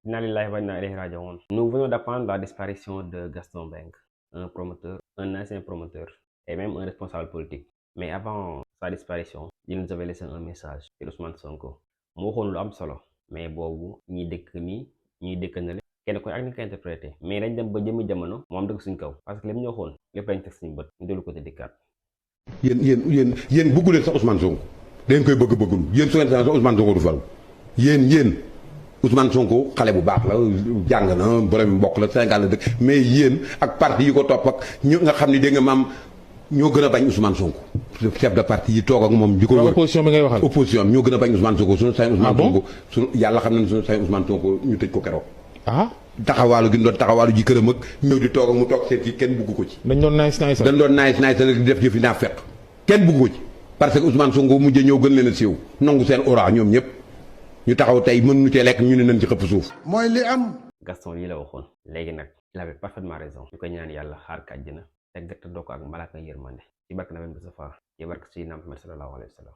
Inna lillahi wa inna ilayhi raji'un. Nous venons d'apprendre la disparition de Gaston Mbengue, un promoteur, un ancien promoteur et même un responsable politique. Mais avant sa disparition, il nous avait laissé un message sur Ousmane Sonko. mu waxoon lu am solo mais boobu ñi dëkk nii ñuy dëkk na le kenn koy ak ni ko interprété mais dañ dem ba jëmmi jamono mu am dëgg suñ kaw parce que li mu ñu waxoon lépp lañ teg suñu bët ñu dellu ko te dikkaat. yéen bëggu leen sax Ousmane Sonko dañ koy bëggul yéen su ngeen sax Ousmane Sonko du fal yéen Ousmane Sonko xale bu baax la jàng na borom mbokk la Sénégal la dëkk mais yéen ak parti yi ko topp ak ñu nga xam ne dégg nga maam ñoo gën a bañ Ousmane Sonko chef de parti yi toog ak moom di ko wër opposition bi ngay waxal opposition bi ñoo gën a bañ Ousmane Sonko suñu sañ Ousmane Sonko suñu yàlla xam nañ suñu sañ Ousmane Sonko ñu tëj ko keroog taxawaalu gi doon taxawaalu ji këram ak ñëw di toog ak mu toog seet ci kenn bugg ko ci dañ doon nice rek di def jëfi naa fekk kenn bugg ko ci parce que Ousmane Sonko mujjee ñëw gën leen a siiw nangu seen aura ñoom ñëpp ñu taxaw tey mën nu cee lekk ñu ne nañ ci xëpp suuf mooy li am. Gaston lii la waxoon léegi nag il avait parfaitement raison ñu koy ñaan yàlla xaar ka àjjana te doo ko ak malaaka yërmande ci barke Nabi Mustafa ci barke Sayyidina Muhammad sallallahu alayhi wa sallam